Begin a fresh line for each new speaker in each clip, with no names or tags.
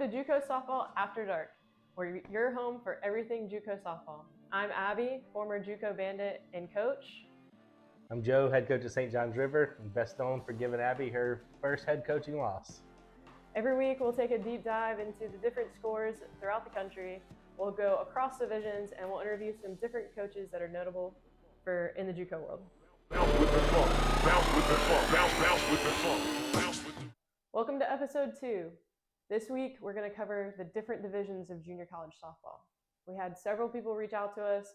to JUCO Softball After Dark, where you're home for everything JUCO softball. I'm Abby, former JUCO Bandit and coach.
I'm Joe, head coach at St. John's River, and best known for giving Abby her first head coaching loss.
Every week we'll take a deep dive into the different scores throughout the country. We'll go across divisions and we'll interview some different coaches that are notable in the JUCO world. Welcome to episode 2. This week we're going to cover the different divisions of junior college softball. We had several people reach out to us,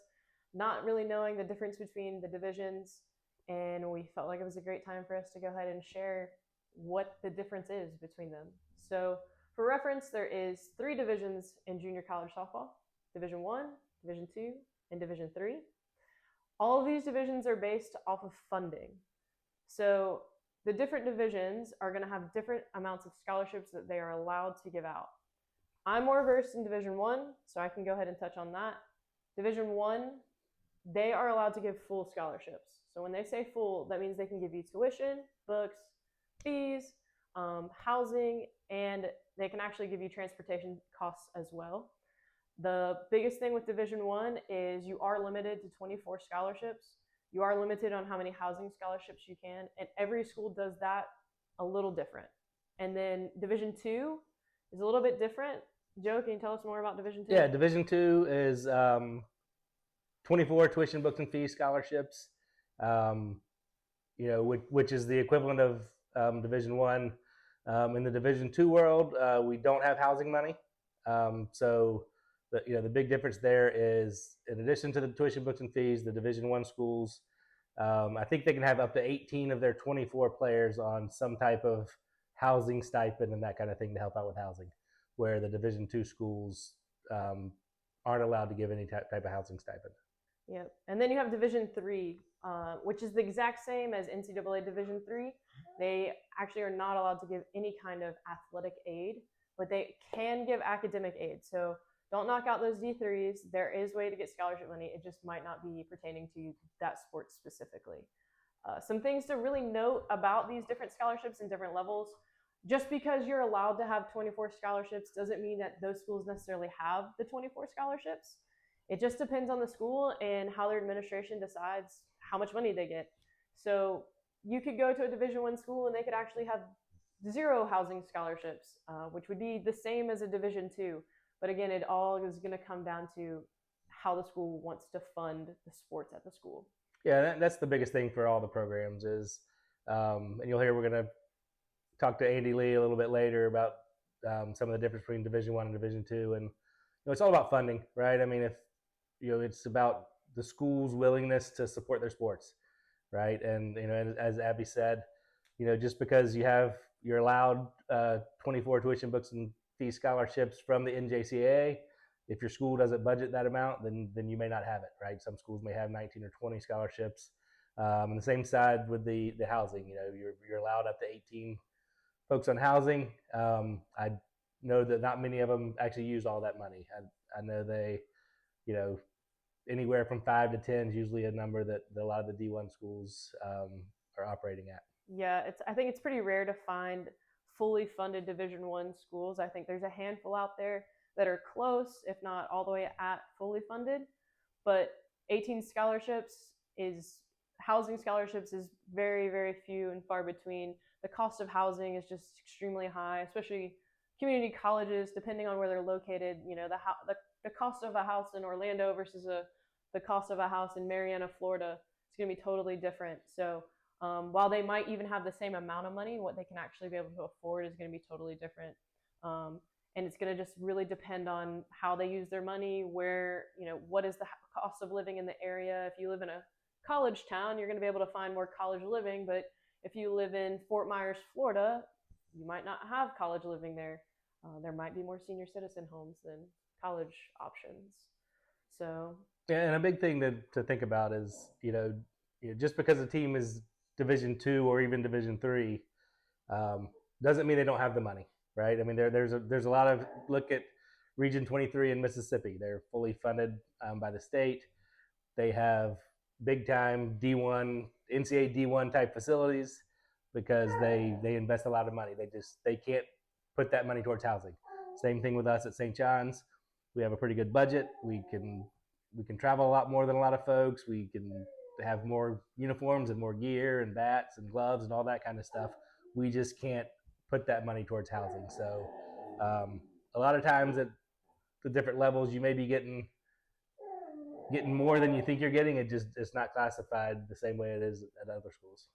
not really knowing the difference between the divisions, and we felt like it was a great time for us to go ahead and share what the difference is between them. So for reference, there is 3 divisions in junior college softball: Division 1, Division 2, and Division 3. All of these divisions are based off of funding. So the different divisions are going to have different amounts of scholarships that they are allowed to give out. I'm more versed in Division 1, so I can go ahead and touch on that. Division 1, they are allowed to give full scholarships. So when they say full, that means they can give you tuition, books, fees, housing, and they can actually give you transportation costs as well. The biggest thing with Division 1 is you are limited to 24 scholarships. You are limited on how many housing scholarships you can, and every school does that a little different. And then Division 2 is a little bit different. Joe, can you tell us more about Division 2?
Yeah, Division 2 is 24 tuition, books, and fees scholarships, which is the equivalent of Division 1. In the Division 2 world, we don't have housing money. So the big difference there is, in addition to the tuition, books, and fees, the Division 1 schools, I think they can have up to 18 of their 24 players on some type of housing stipend and that kind of thing to help out with housing, where the Division 2 schools aren't allowed to give any type of housing stipend.
Yep. And then you have Division 3, which is the exact same as NCAA Division 3. They actually are not allowed to give any kind of athletic aid, but they can give academic aid. So don't knock out those D3s. There is a way to get scholarship money. It just might not be pertaining to that sport specifically. Some things to really note about these different scholarships and different levels: just because you're allowed to have 24 scholarships doesn't mean that those schools necessarily have the 24 scholarships. It just depends on the school and how their administration decides how much money they get. So you could go to a Division 1 school and they could actually have 0 housing scholarships, which would be the same as a Division 2. But again, it all is going to come down to how the school wants to fund the sports at the school.
Yeah, that's the biggest thing for all the programs is, and you'll hear we're going to talk to Andy Lee a little bit later about some of the difference between Division 1 and Division 2. And it's all about funding, right? I mean, if it's about the school's willingness to support their sports, right? And as Abby said, just because you're allowed 24 tuition, books, and fee scholarships from the NJCAA, if your school doesn't budget that amount, then you may not have it, right? Some schools may have 19 or 20 scholarships. On the same side with the housing, you're allowed up to 18 folks on housing. I know that not many of them actually use all that money. I know they, anywhere from 5 to 10 is usually a number that a lot of the D1 schools are operating at.
Yeah, I think it's pretty rare to find fully funded Division 1 schools. I think there's a handful out there that are close, if not all the way at fully funded. But 18 housing scholarships is very, very few and far between. The cost of housing is just extremely high, especially community colleges, depending on where they're located. The cost of a house in Orlando versus the cost of a house in Marianna, Florida, it's going to be totally different. So while they might even have the same amount of money, what they can actually be able to afford is going to be totally different. And it's going to just really depend on how they use their money, what is the cost of living in the area. If you live in a college town, you're going to be able to find more college living. But if you live in Fort Myers, Florida, you might not have college living there. There might be more senior citizen homes than college options. So
yeah, and a big thing to think about is, just because a team is Division 2 or even Division 3 doesn't mean they don't have the money, right? I mean, there's a lot of, look at Region 23 in Mississippi. They're fully funded by the state. They have big time D1, NCAA D1 type facilities because they invest a lot of money. They can't put that money towards housing. Same thing with us at St. John's. We have a pretty good budget. We can travel a lot more than a lot of folks. We can have more uniforms and more gear and bats and gloves and all that kind of stuff. We just can't put that money towards housing. So a lot of times at the different levels, you may be getting more than you think you're getting. It's not classified the same way it is at other schools.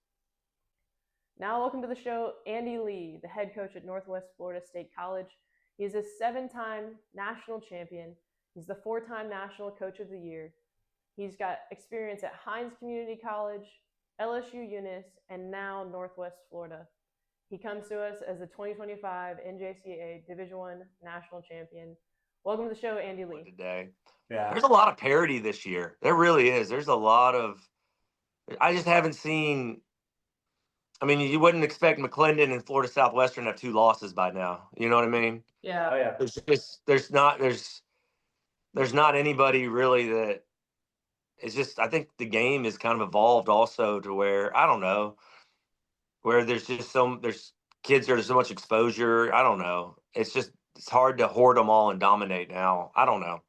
Now, welcome to the show, Andy Lee, the head coach at Northwest Florida State College. He's a 7-time national champion. He's the 4-time National Coach of the Year. He's got experience at Hines Community College, LSU Eunice, and now Northwest Florida. He comes to us as the 2025 NJCAA Division I National Champion. Welcome to the show, Andy Lee.
Today. Yeah. There's a lot of parity this year. There really is. There's a lot of – I just haven't seen – I mean, you wouldn't expect McClendon and Florida Southwestern to have 2 losses by now. You know what I mean?
Yeah.
Oh, yeah. There's not anybody really that – it's just – I think the game is kind of evolved also to where, I don't know, where there's just there's kids there's so much exposure. I don't know. It's just – it's hard to hoard them all and dominate now. I don't know.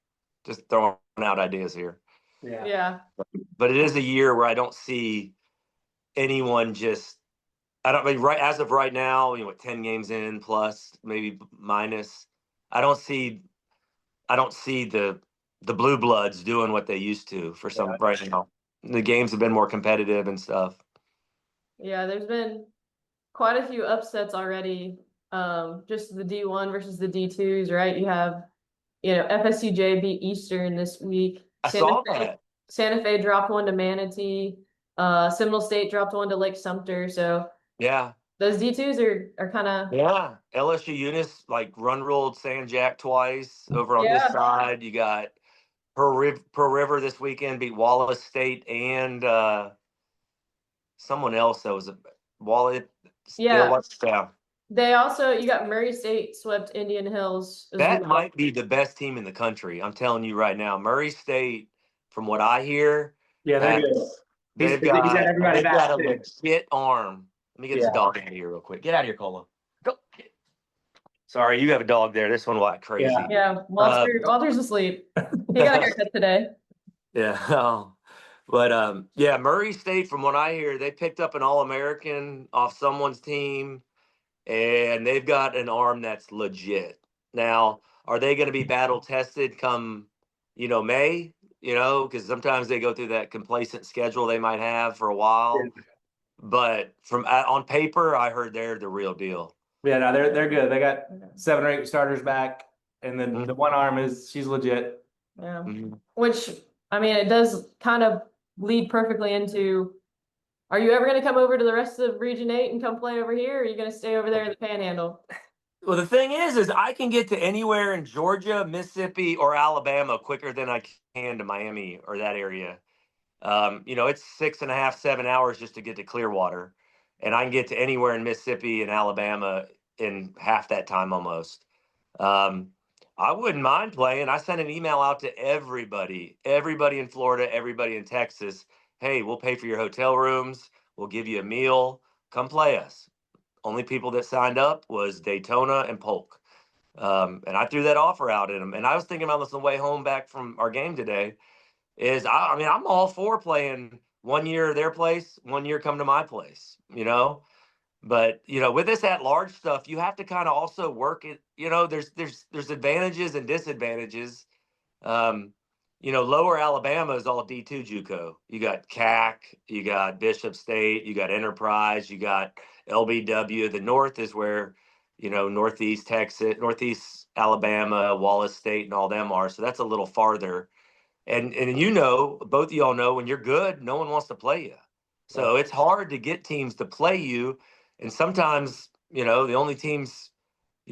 Just throwing out ideas here.
Yeah.
But it is a year where I don't see anyone just – I don't mean right as of right now, 10 games in plus, maybe minus. I don't see the blue bloods doing what they used to for some right now. The games have been more competitive and stuff.
Yeah, there's been quite a few upsets already. Just the D1 versus the D2s, right? You have, FSCJ beat Eastern this week.
I saw that.
Santa Fe dropped one to Manatee. Seminole State dropped one to Lake Sumter. So
yeah,
those D2s are kind of
LSU Eunice run ruled San Jack twice over on this side. You got Pearl River this weekend beat Wallace State and someone else that was a Wallace.
Yeah. They also, you got Murray State swept Indian Hills.
That might be the best team in the country. I'm telling you right now, Murray State, from what I hear,
they're good.
They've got a legit arm. Let me get this dog out of here real quick. Get out of here, Cola. Go. Sorry, you have a dog there. This one like crazy.
Yeah. Walter's asleep. He got a haircut today.
Yeah. But Murray State, from what I hear, they picked up an All-American off someone's team. And they've got an arm that's legit. Now, are they going to be battle tested come, May? Because sometimes they go through that complacent schedule they might have for a while. Yeah. But from on paper, I heard they're the real deal.
Yeah, no, they're good. They got 7 or 8 starters back, and then the one arm she's legit.
Yeah, which I mean, it does kind of lead perfectly into. Are you ever going to come over to the rest of Region 8 and come play over here, or are you going to stay over there in the Panhandle?
Well, the thing is I can get to anywhere in Georgia, Mississippi, or Alabama quicker than I can to Miami or that area. It's 6.5, 7 hours just to get to Clearwater, and I can get to anywhere in Mississippi and Alabama in half that time almost. I wouldn't mind playing. I sent an email out to everybody in Florida, everybody in Texas. Hey, we'll pay for your hotel rooms. We'll give you a meal. Come play us. Only people that signed up was Daytona and Polk. And I threw that offer out at them. And I was thinking about this on the way home back from our game today I'm all for playing 1 year their place, 1 year come to my place, But, with this at-large stuff, you have to kind of also work it. There's advantages and disadvantages. Lower Alabama is all D2 JUCO. You got CAC, you got Bishop State, you got Enterprise, you got LBW. The North is where, Northeast Texas, Northeast Alabama, Wallace State, and all them are. So that's a little farther. And both of y'all know when you're good, no one wants to play you. So it's hard to get teams to play you. And sometimes, the only teams,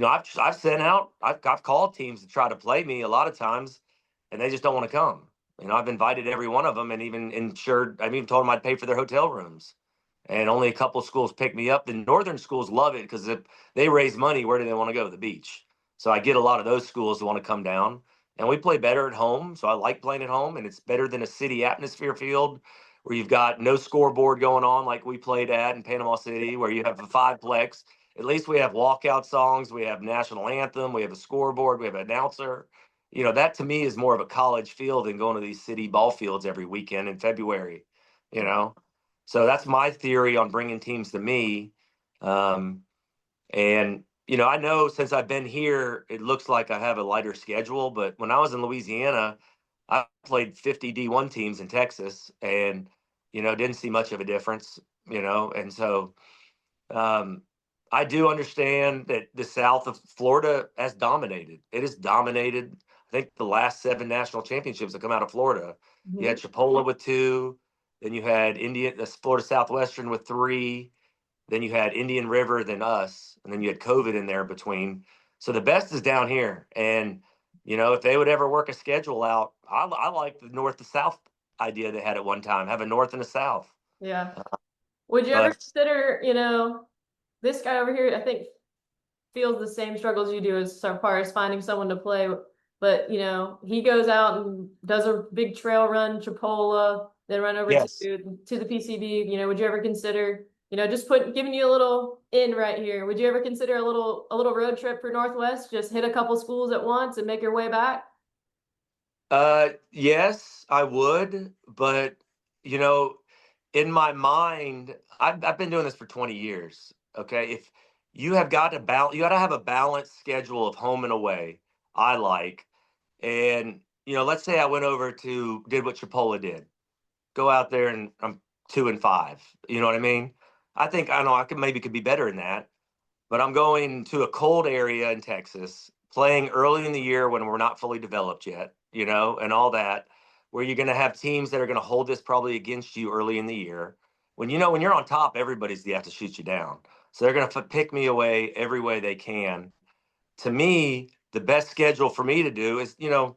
I've sent out, I've called teams to try to play me a lot of times. And they just don't want to come. I've invited every one of them and even I've even told them I'd pay for their hotel rooms. And only a couple schools pick me up. The northern schools love it because if they raise money, where do they want to go? The beach. So I get a lot of those schools that want to come down. And we play better at home. So I like playing at home. And it's better than a city atmosphere field where you've got no scoreboard going on like we played at in Panama City, where you have a 5-plex. At least we have walkout songs, we have national anthem, we have a scoreboard, we have an announcer. You know, that to me is more of a college feel than going to these city ball fields every weekend in February, you know? So that's my theory on bringing teams to me. Um, and, you know, I know since I've been here, it looks like I have a lighter schedule, but when I was in Louisiana, I played 50 D1 teams in Texas and, you know, didn't see much of a difference, you know, and so um, I do understand that the South of Florida has dominated. It has dominated. I think the last 7 national championships have come out of Florida. You had Chipola with 2, then you had Florida Southwestern with 3, then you had Indian River, then us, and then you had COVID in there between. So the best is down here, and you know if they would ever work a schedule out, I like the north to south idea they had at one time, have a north and a south.
Yeah. Would you ever
But
consider, you know, this guy over here, I think, feels the same struggles you do as far as finding someone to play. But, you know, he goes out and does a big trail run, Chipola, then run over
yes,
to the PCB. You know, would you ever consider, you know, just giving you a little in right here? Would you ever consider a little road trip for Northwest? Just hit a couple schools at once and make your way back?
yes, I would, but you know, in my mind, I've been doing this for 20 years. Okay, if you have got to balance, you got to have a balanced schedule of home and away. I like, and you know, let's say I went over to did what Chipola did, go out there and I'm 2-5. You know what I mean? I know I could be better than that, but I'm going to a cold area in Texas, playing early in the year when we're not fully developed yet, you know, and all that, where you're going to have teams that are going to hold this probably against you early in the year. When you know when you're on top, everybody's the have to shoot you down. So they're going to pick me away every way they can. To me, the best schedule for me to do is, you know,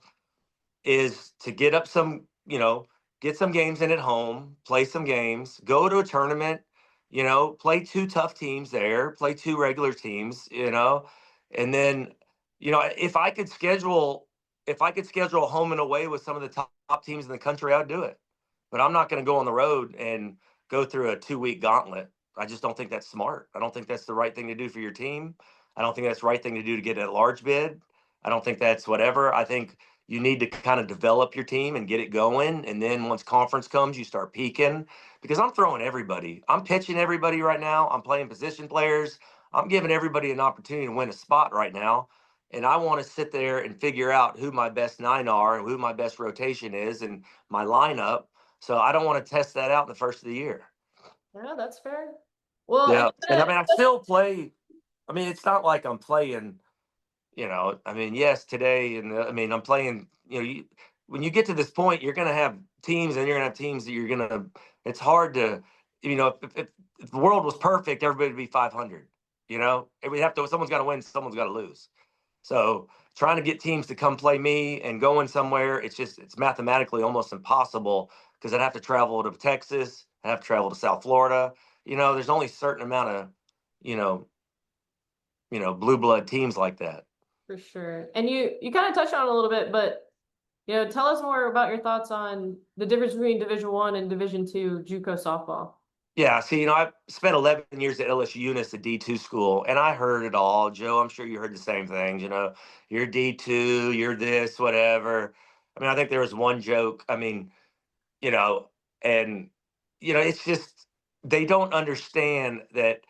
is to get up some, you know, get some games in at home, play some games, go to a tournament, you know, play 2 tough teams there, play 2 regular teams, you know, and then, you know, if I could schedule a home and away with some of the top teams in the country, I'd do it. But I'm not going to go on the road and go through a 2-week gauntlet. I just don't think that's smart. I don't think that's the right thing to do for your team. I don't think that's the right thing to do to get a large bid. I don't think that's whatever. I think you need to kind of develop your team and get it going. And then once conference comes, you start peaking because I'm throwing everybody. I'm pitching everybody right now. I'm playing position players. I'm giving everybody an opportunity to win a spot right now. And I want to sit there and figure out who my best 9 are, who my best rotation is, and my lineup. So I don't want to test that out in the first of the year.
Yeah, that's fair. Well,
Yeah. And I mean, I still play. I mean, it's not like I'm playing, you know, I mean, yes, today, and I mean, I'm playing, you know, when you get to this point, you're going to have teams and you're going to have teams that you're going to, it's hard to, you know, if the world was perfect, everybody would be 500, you know, and we have to, someone's got to win, someone's got to lose. So trying to get teams to come play me and going somewhere, it's mathematically almost impossible because I'd have to travel to Texas, I'd have to travel to South Florida. You know, there's only a certain amount of, you know, blue blood teams like that.
for sure. And you kind of touched on it a little bit, but you know, tell us more about your thoughts on the difference between Division 1 and Division 2 JUCO softball.
Yeah, see, you know, I spent 11 years at LSU Eunice, a D2 school, and I heard it all. Joe, I'm sure you heard the same things. You know, you're D2, you're this, whatever. I mean, I think there was one joke. I mean, you know, and, you know, it's just, they don't understand that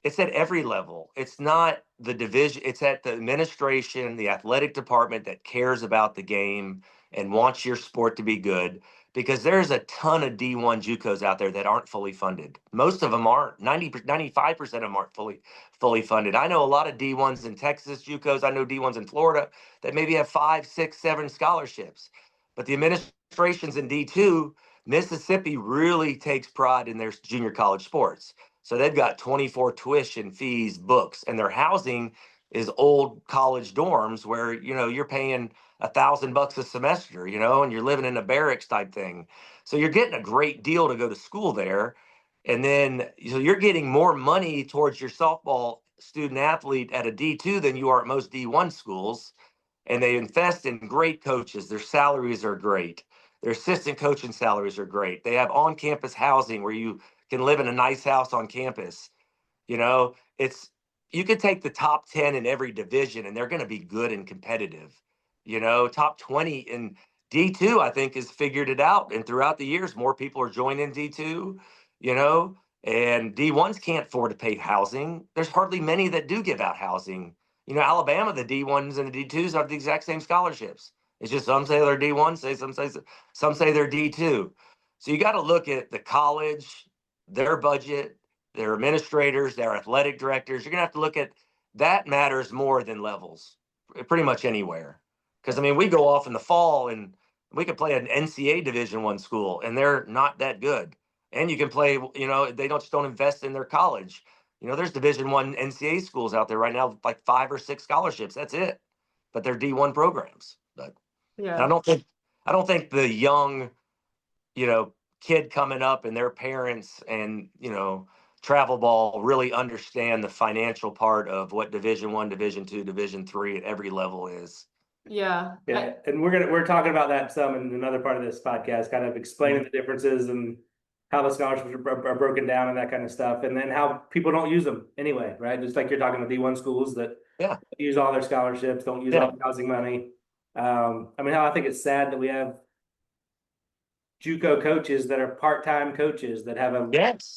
it's at every level. It's not the division, it's at the administration, the athletic department that cares about the game and wants your sport to be good. Because there's a ton of D1 JUCOs out there that aren't fully funded. Most of them aren't. 95% of them aren't fully funded. I know a lot of D1s in Texas JUCOs. I know D1s in Florida that maybe have 5, 6, 7 scholarships. But the administrations in D2, Mississippi really takes pride in their junior college sports. So they've got 24 tuition fees, books, and their housing is old college dorms where, you know, you're paying $1,000 a semester, you know, and you're living in a barracks type thing. So you're getting a great deal to go to school there. And then so you're getting more money towards your softball student athlete at a D2 than you are at most D1 schools. And they invest in great coaches. Their salaries are great. Their assistant coaching salaries are great. They have on-campus housing where you can live in a nice house on campus. You know, it's, you could take the top 10 in every division and they're going to be good and competitive. Top 20 in D2, I think, has figured it out. And throughout the years, more people are joining D2, you know, and D1s can't afford to pay housing. There's hardly many that do give out housing. Alabama, the D1s and the D2s have the exact same scholarships. It's just some say they're D1, some say they're D2. So you got to look at the college, their budget, their administrators, their athletic directors. You're going to have to look at that matters more than levels, pretty much anywhere. Because, I mean, we go off in the fall and we could play an NCAA Division I school, and they're not that good. And you can play, they just don't invest in their college. There's Division I NCAA schools out there right now, like 5 or 6 scholarships. That's it. But they're D1 programs. But
Yeah.
I don't think the young, kid coming up and their parents and, travel ball really understand the financial part of what Division I, Division II, Division III at every level is.
Yeah.
Yeah, and we're talking about that some in another part of this podcast, kind of explaining the differences and how the scholarships are broken down and that kind of stuff, and then how people don't use them anyway, right? Just like you're talking about D1 schools that use all their scholarships, don't use all the housing money. I mean, how I think it's sad that we have JUCO coaches that are part-time coaches that have a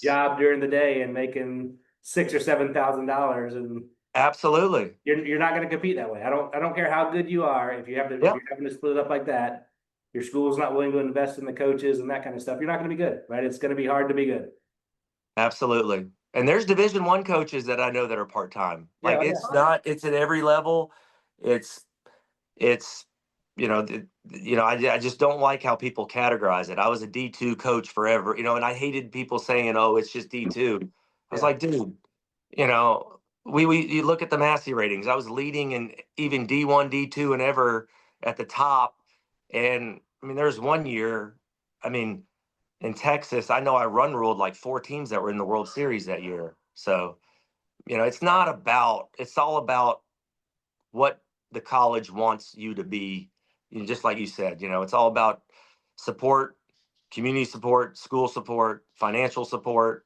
job during the day and making $6,000 or $7,000, and
absolutely,
you're not going to compete that way. I don't care how good you are. If you have to, if you're having to split it up like that, your school's not willing to invest in the coaches and that kind of stuff, you're not going to be good, right? It's going to be hard to be good.
Absolutely. And there's Division I coaches that I know that are part-time. Like it's at every level. It's I just don't like how people categorize it. I was a D2 coach forever, and I hated people saying, "Oh, it's just D2." I was like, dude, you look at the Massey ratings. I was leading in even D1, D2, and ever at the top. And I mean, there's one year, I mean, in Texas, I know I run ruled like 4 teams that were in the World Series that year. So, it's all about what the college wants you to be. Just like you said, it's all about support, community support, school support, financial support.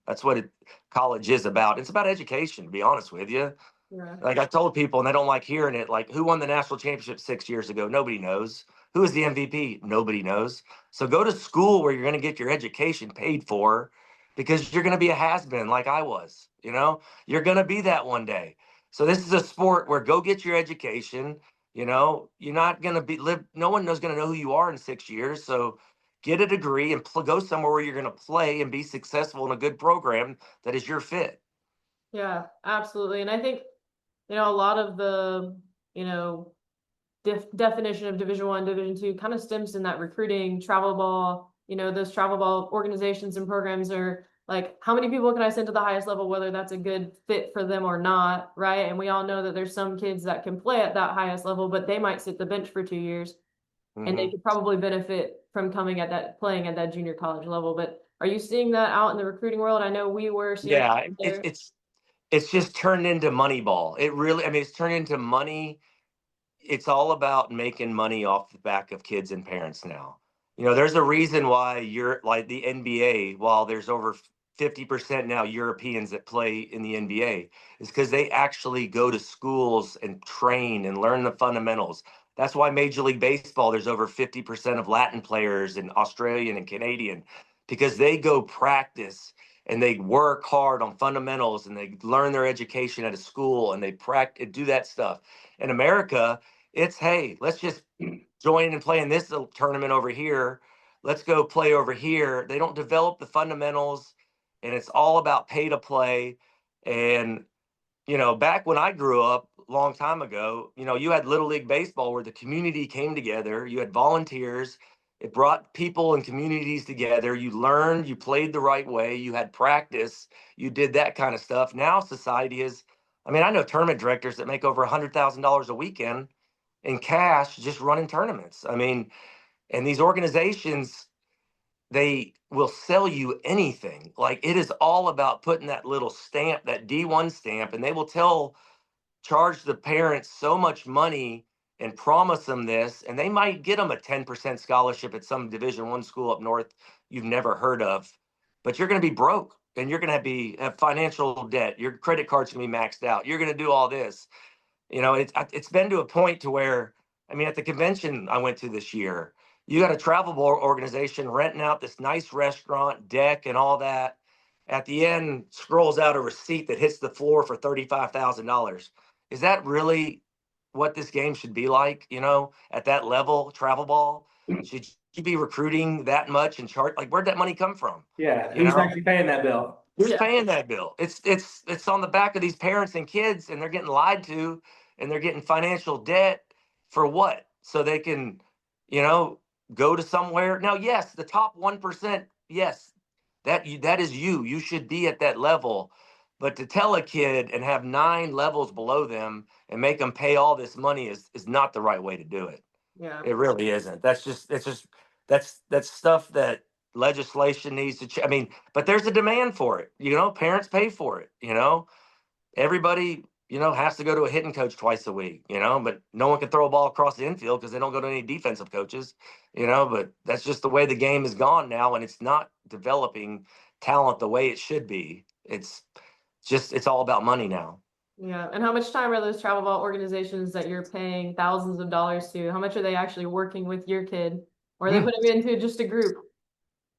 That's what college is about. It's about education, to be honest with you.
Yeah.
Like I told people, and they don't like hearing it, like, who won the national championship 6 years ago? Nobody knows. Who is the MVP? Nobody knows. So go to school where you're going to get your education paid for, because you're going to be a has-been like I was. You're going to be that one day. So this is a sport where go get your education. You're not going to no one is going to know who you are in 6 years. So get a degree and go somewhere where you're going to play and be successful in a good program that is your fit.
Yeah, absolutely. And I think, a lot of the, definition of Division I, Division II kind of stems in that recruiting, travel ball. Those travel ball organizations and programs are like, how many people can I send to the highest level, whether that's a good fit for them or not, right? And we all know that there's some kids that can play at that highest level, but they might sit the bench for 2 years, and they could probably benefit from playing at that junior college level. But are you seeing that out in the recruiting world? I know we were seeing.
Yeah, it's just turned into money ball. It really, I mean, it's turned into money. It's all about making money off the back of kids and parents now. There's a reason why you're like the NBA, while there's over 50% now Europeans that play in the NBA, is because they actually go to schools and train and learn the fundamentals. That's why Major League Baseball, there's over 50% of Latin players and Australian and Canadian, because they go practice and they work hard on fundamentals and they learn their education at a school and they practice, do that stuff. In America, it's, hey, let's just join and play in this little tournament over here. Let's go play over here. They don't develop the fundamentals, and it's all about pay to play. And, back when I grew up a long time ago, you had Little League Baseball where the community came together. You had volunteers. It brought people and communities together. You learned, you played the right way. You had practice. You did that kind of stuff. Now society is, I mean, I know tournament directors that make over $100,000 a weekend in cash just running tournaments. I mean, and these organizations, they will sell you anything. Like, it is all about putting that little stamp, that D1 stamp, and they will charge the parents so much money and promise them this, and they might get them a 10% scholarship at some Division I school up north you've never heard of, but you're going to be broke. and you're going to have financial debt. Your credit card's going to be maxed out. You're going to do all this. It's been to a point to where, I mean, at the convention I went to this year, you got a travel organization renting out this nice restaurant deck and all that. At the end, scrolls out a receipt that hits the floor for $35,000. Is that really what this game should be like? At that level, travel ball, should you be recruiting that much and charge? Like, where'd that money come from?
Yeah, who's actually paying that bill?
Who's paying that bill? It's on the back of these parents and kids, and they're getting lied to, and they're getting financial debt for what? So they can, go to somewhere. Now, yes, the top 1%, yes, that is you. You should be at that level. But to tell a kid and have 9 levels below them and make them pay all this money is not the right way to do it.
Yeah.
It really isn't. That's stuff that legislation needs to I mean, but there's a demand for it. Parents pay for it. Everybody, has to go to a hitting coach twice a week, but no one can throw a ball across the infield because they don't go to any defensive coaches, but that's just the way the game has gone now, and it's not developing talent the way it should be. It's all about money now.
Yeah. And how much time are those travel ball organizations that you're paying thousands of dollars to? How much are they actually working with your kid? Or are they putting it into just a group,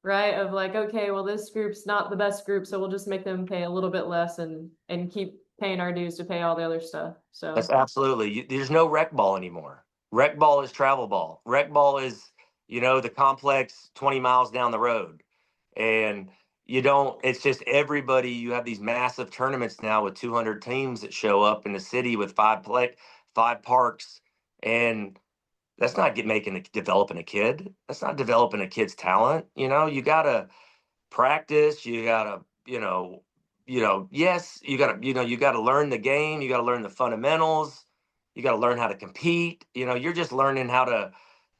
right? Of like, okay, well, this group's not the best group, so we'll just make them pay a little bit less and keep paying our dues to pay all the other stuff. So
that's absolutely. There's no rec ball anymore. Rec ball is travel ball. Rec ball is, the complex 20 miles down the road. And it's just everybody. You have these massive tournaments now with 200 teams that show up in the city with 5 parks. And that's not developing a kid. That's not developing a kid's talent. You got to practice. You got to, yes, you got to learn the game. You got to learn the fundamentals. You got to learn how to compete. You're just learning how to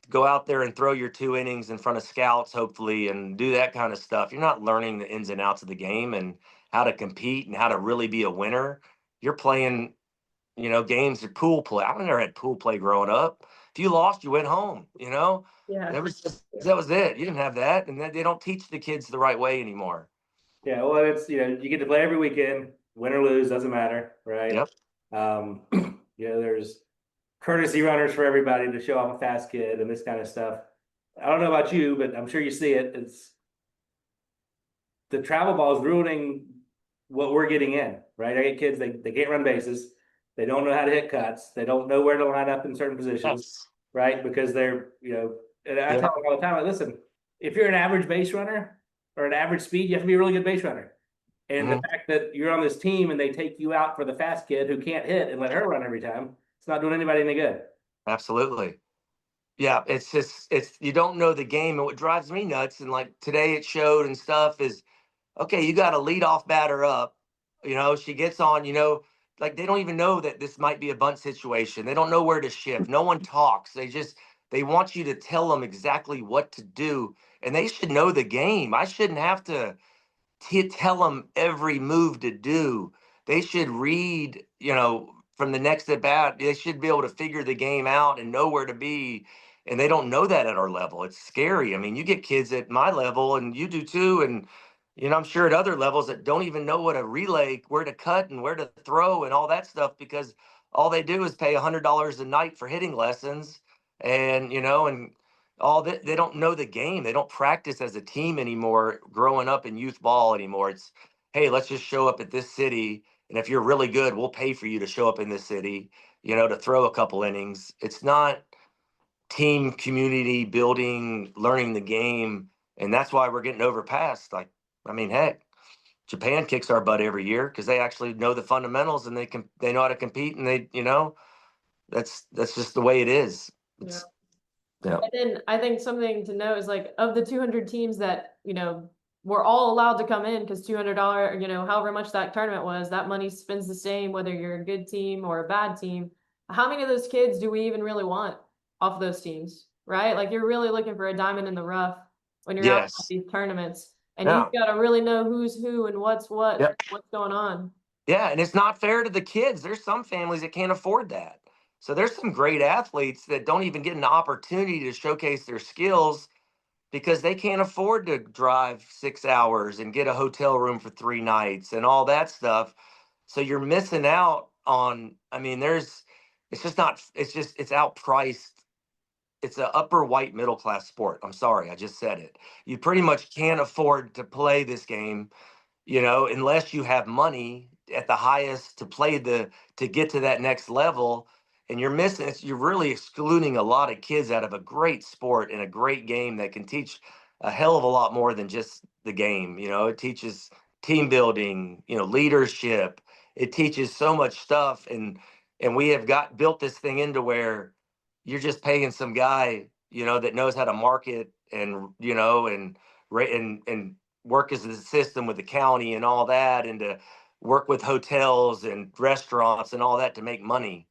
go out there and throw your 2 innings in front of scouts, hopefully, and do that kind of stuff. You're not learning the ins and outs of the game and how to compete and how to really be a winner. You're playing, games of pool play. I never had pool play growing up. If you lost, you went home,
yeah.
that was it. You didn't have that. And they don't teach the kids the right way anymore.
Yeah, well, it's you get to play every weekend, win or lose, doesn't matter, right?
Yep.
There's courtesy runners for everybody to show off a fast kid and this kind of stuff. I don't know about you, but I'm sure you see it. It's the travel ball is ruining what we're getting in, right? I get kids, they can't run bases. They don't know how to hit cuts. They don't know where to line up in certain positions, right? Because they're, and I tell them all the time, like, listen, if you're an average base runner or an average speed, you have to be a really good base runner. And the fact that you're on this team and they take you out for the fast kid who can't hit and let her run every time, it's not doing anybody any good.
Absolutely. Yeah, it's you don't know the game. And what drives me nuts, and like today it showed and stuff, is okay, you got a leadoff batter up. She gets on, like they don't even know that this might be a bunt situation. They don't know where to shift. No one talks. They want you to tell them exactly what to do. And they should know the game. I shouldn't have to tell them every move to do. They should read, from the next at bat. They should be able to figure the game out and know where to be. And they don't know that at our level. It's scary. I mean, you get kids at my level, and you do too. And, I'm sure at other levels that don't even know what a relay, where to cut and where to throw and all that stuff, because all they do is pay $100 a night for hitting lessons. And, and all that, they don't know the game. They don't practice as a team anymore, growing up in youth ball anymore. It's, hey, let's just show up at this city. And if you're really good, we'll pay for you to show up in this city, to throw a couple innings. It's not team community building, learning the game. And that's why we're getting overpassed. Like, I mean, heck, Japan kicks our butt every year because they actually know the fundamentals and they know how to compete, and they, that's just the way it is. It's,
yeah. And then I think something to know is, like, of the 200 teams that, were all allowed to come in, because $200, however much that tournament was, that money spends the same whether you're a good team or a bad team. How many of those kids do we even really want off those teams, right? Like, you're really looking for a diamond in the rough when you're out at these tournaments. And you've got to really know who's who and what's what, what's going on.
Yeah, and it's not fair to the kids. There's some families that can't afford that. So there's some great athletes that don't even get an opportunity to showcase their skills because they can't afford to drive 6 hours and get a hotel room for 3 nights and all that stuff. So you're missing out on, I mean, it's just not, it's outpriced. It's an upper white middle class sport. I'm sorry, I just said it. You pretty much can't afford to play this game, unless you have money at the highest to play to get to that next level. And you're really excluding a lot of kids out of a great sport and a great game that can teach a hell of a lot more than just the game. It teaches team building, leadership. It teaches so much stuff. And we have built this thing into where you're just paying some guy, that knows how to market and work as a system with the county and all that, and to work with hotels and restaurants and all that to make money.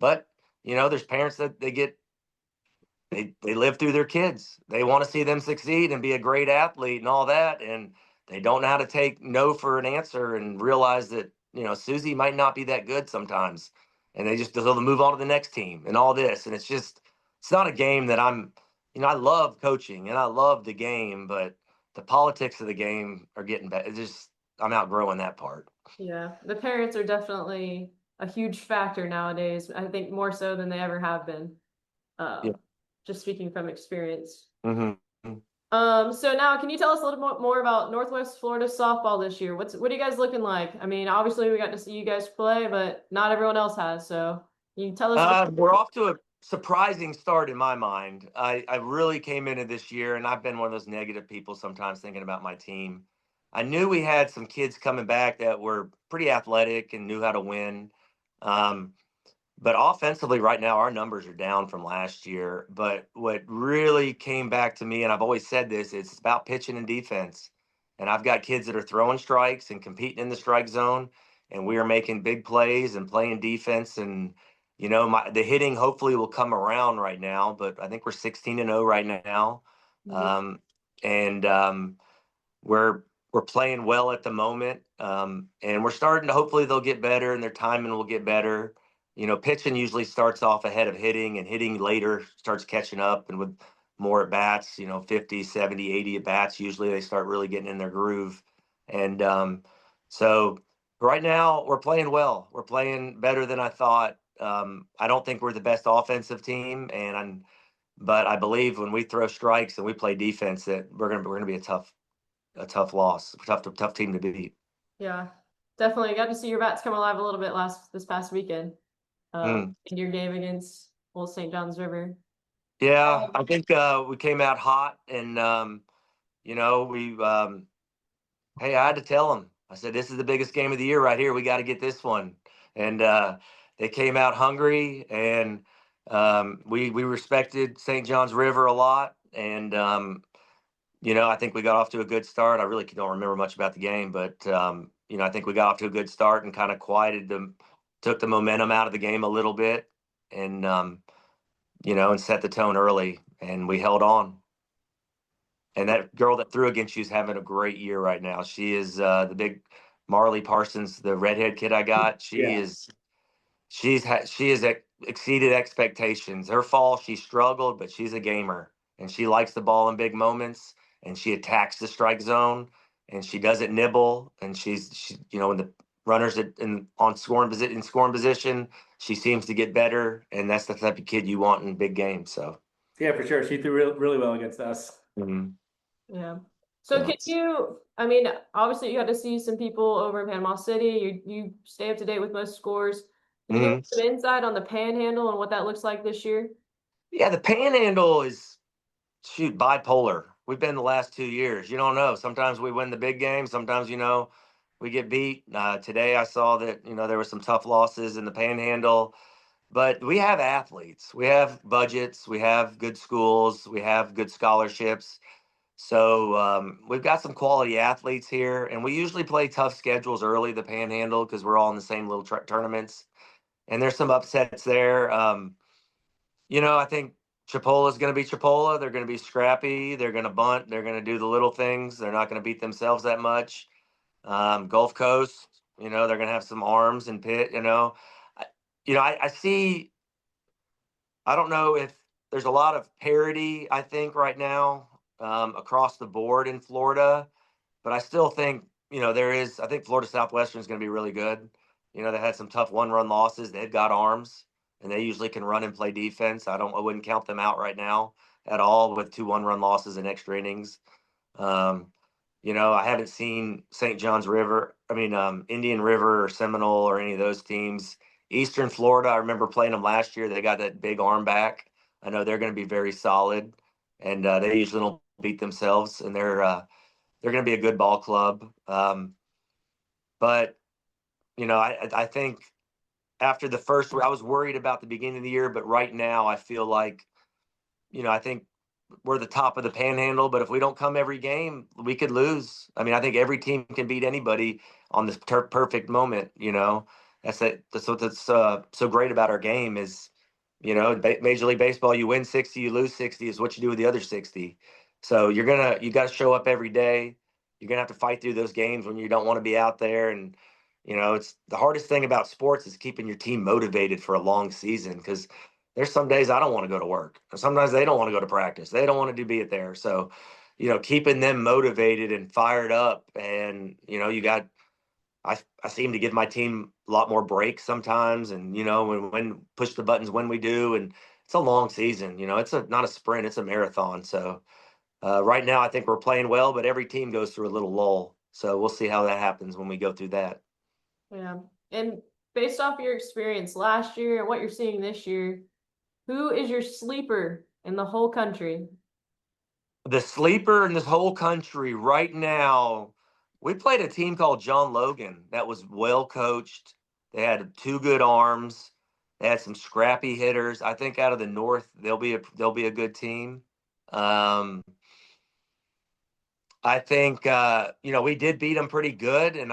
But there's parents that they live through their kids. They want to see them succeed and be a great athlete and all that, and they don't know how to take no for an answer and realize that Susie might not be that good sometimes, and they'll move on to the next team and all this. And it's not a game that I love coaching and I love the game, but the politics of the game are getting better. I'm outgrowing that part.
Yeah, the parents are definitely a huge factor nowadays. I think more so than they ever have been.
Yeah.
Just speaking from experience.
Mm-hmm.
So now can you tell us a little more about Northwest Florida softball this year? What are you guys looking like? I mean, obviously we got to see you guys play, but not everyone else has. So can you tell us?
We're off to a surprising start in my mind. I really came into this year, and I've been one of those negative people sometimes thinking about my team. I knew we had some kids coming back that were pretty athletic and knew how to win. Um, but offensively, right now, our numbers are down from last year. But what really came back to me, and I've always said this, it's about pitching and defense. And I've got kids that are throwing strikes and competing in the strike zone, and we are making big plays and playing defense. And the hitting hopefully will come around right now. But I think we're 16-0 right now, um, and we're playing well at the moment, and we're starting to. Hopefully, they'll get better, and their timing will get better. Pitching usually starts off ahead of hitting, and hitting later starts catching up. And with more at bats, 50, 70, 80 at bats, usually they start really getting in their groove. And so right now we're playing well. We're playing better than I thought. I don't think we're the best offensive team, but I believe when we throw strikes and we play defense that we're gonna be a tough loss, tough team to beat.
Yeah, definitely got to see your bats come alive a little bit this past weekend. In your game against Old St. John's River.
Yeah, I think we came out hot, and we hey, I had to tell them. I said, "This is the biggest game of the year right here. We got to get this one." And they came out hungry, and we respected St. John's River a lot, and I think we got off to a good start. I really don't remember much about the game, but I think we got off to a good start and kind of took the momentum out of the game a little bit, and and set the tone early, and we held on. And that girl that threw against you is having a great year right now. She is the big Marley Parsons, the redhead kid I got. She has exceeded expectations. Her fall, she struggled, but she's a gamer, and she likes the ball in big moments, and she attacks the strike zone, and she doesn't nibble, and she when the runners in scoring position, she seems to get better, and that's the type of kid you want in big games. So
yeah, for sure, she threw really well against us.
mm-hmm.
Yeah. So I mean, obviously you got to see some people over in Panama City. You stay up to date with most scores. Can you give some insight on the Panhandle and what that looks like this year?
Yeah, the Panhandle is bipolar. We've been the last 2 years. You don't know. Sometimes we win the big game. Sometimes we get beat. Today I saw that there were some tough losses in the Panhandle, but we have athletes. We have budgets. We have good schools. We have good scholarships. So we've got some quality athletes here, and we usually play tough schedules early, the Panhandle, because we're all in the same little tournaments. And there's some upsets there. I think Chipola is going to be Chipola. They're going to be scrappy. They're going to bunt. They're going to do the little things. They're not going to beat themselves that much. Gulf Coast, they're going to have some arms and pit. I see. I don't know if there's a lot of parity, I think, right now. across the board in Florida, but I still think, I think Florida Southwestern is going to be really good. They had some tough one-run losses. They've got arms, and they usually can run and play defense. I wouldn't count them out right now at all with 2 one-run losses in extra innings. I haven't seen St. John's River, Indian River or Seminole or any of those teams. Eastern Florida, I remember playing them last year. They got that big arm back. I know they're going to be very solid, and they usually don't beat themselves, and they're going to be a good ball club. But I think after the first, I was worried about the beginning of the year, but right now I feel like, I think we're the top of the panhandle, but if we don't come every game, we could lose. I think every team can beat anybody on this perfect moment. That's it. That's what's so great about our game is, Major League Baseball, you win 60, you lose 60 is what you do with the other 60. So you got to show up every day. You're going to have to fight through those games when you don't want to be out there. And, it's the hardest thing about sports is keeping your team motivated for a long season, because there's some days I don't want to go to work. Sometimes they don't want to go to practice. They don't want to be there. So, keeping them motivated and fired up, and, I seem to give my team a lot more breaks sometimes, and when push the buttons when we do, and it's a long season. It's not a sprint, it's a marathon. So right now I think we're playing well, but every team goes through a little lull. So we'll see how that happens when we go through that.
Yeah. And based off your experience last year and what you're seeing this year, who is your sleeper in the whole country?
The sleeper in this whole country right now, we played a team called John Logan that was well coached. They had 2 good arms. They had some scrappy hitters. I think out of the North, they'll be a good team. I think we did beat them pretty good, and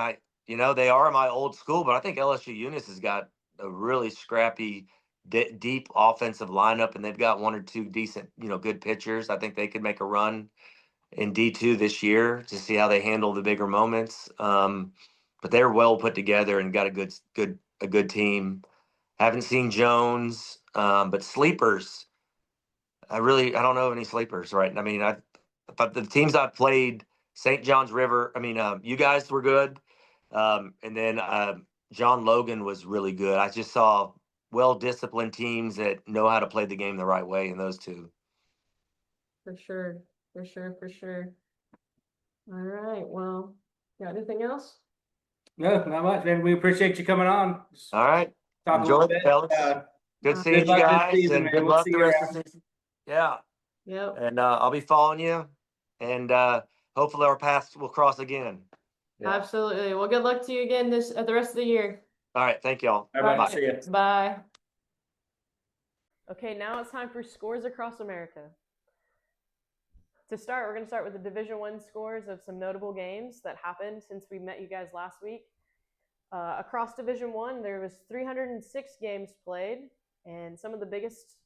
they are my old school, but I think LSU Eunice has got a really scrappy, deep offensive lineup, and they've got 1 or 2 decent, good pitchers. I think they could make a run in D2 this year to see how they handle the bigger moments. But they're well put together and got a good team. Haven't seen Jones, but sleepers. I don't know of any sleepers, right? But the teams I've played, St. John's River. You guys were good, and then John Logan was really good. I just saw well-disciplined teams that know how to play the game the right way in those 2.
For sure. For sure. For sure. All right. Well, got anything else?
No, not much, man. We appreciate you coming on.
All right.
Talk a
Enjoy
little
it,
bit.
fellas. Good seeing
Good
you
luck this
guys,
season,
and
man.
good
We'll
luck
see
the
you
rest
around.
of the season. Yeah.
Yep.
And I'll be following you, and hopefully our paths will cross again.
Yeah.
Absolutely. Well, good luck to you again at the rest of the year.
All right. Thank y'all.
All right,
Bye.
see ya.
Bye. Okay, now it's time for scores across America. To start, we're going to start with the Division I scores of some notable games that happened since we met you guys last week. Across Division I, there was 306 games played, and some of the biggest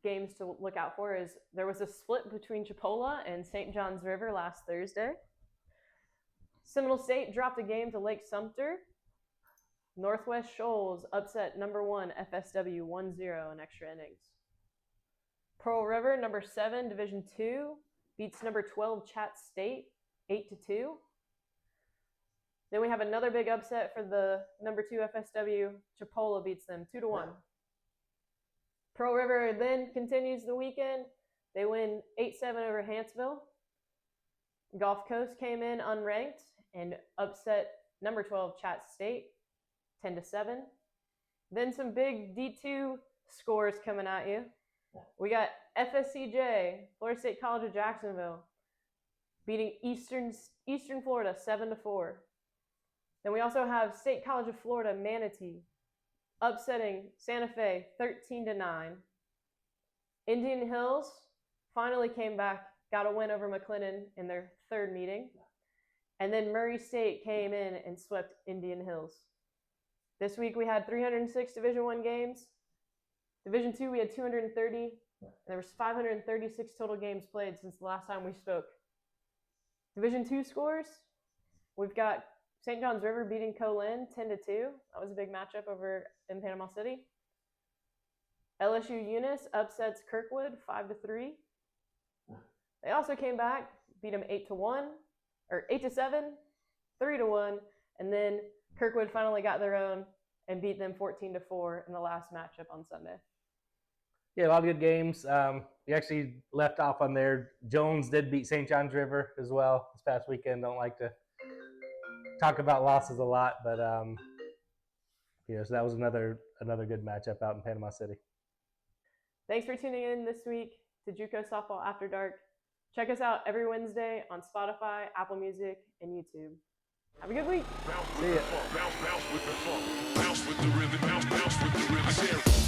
games to look out for is there was a split between Chipola and St. John's River last Thursday. Seminole State dropped a game to Lake Sumter. Northwest Shoals upset number 1 FSW 1-0 in extra innings. Pearl River, number 7, Division II, beats number 12 Chat State 8-2. Then we have another big upset for the number 2 FSW. Chipola beats them 2-1. Pearl River then continues the weekend. They win 8-7 over Hanceville. Gulf Coast came in unranked and upset number 12 Chat State 10-7. Then some big D2 scores coming at you. We got FSCJ, Florida State College of Jacksonville, beating Eastern Florida 7-4. Then we also have State College of Florida Manatee upsetting Santa Fe 13-9. Indian Hills finally came back, got a win over McLennan in their 3rd meeting. And then Murray State came in and swept Indian Hills. This week we had 306 Division I games. Division II we had 230, and there was 536 total games played since the last time we spoke. Division II scores, we've got St. John's River beating Colin 10-2. That was a big matchup over in Panama City. LSU Eunice upsets Kirkwood 5-3. They also came back, beat them 8-1, or 8-7, 3-1, and then Kirkwood finally got their own and beat them 14-4 in the last matchup on Sunday.
Yeah, a lot of good games. We actually left off on there. Jones did beat St. John's River as well this past weekend. Don't like to talk about losses a lot, but so that was another good matchup out in Panama City.
Thanks for tuning in this week to JUCO Softball After Dark. Check us out every Wednesday on Spotify, Apple Music, and YouTube. Have a good week.
See ya.
Bounce with the funk, bounce with the rhythm, bounce with the rhythm.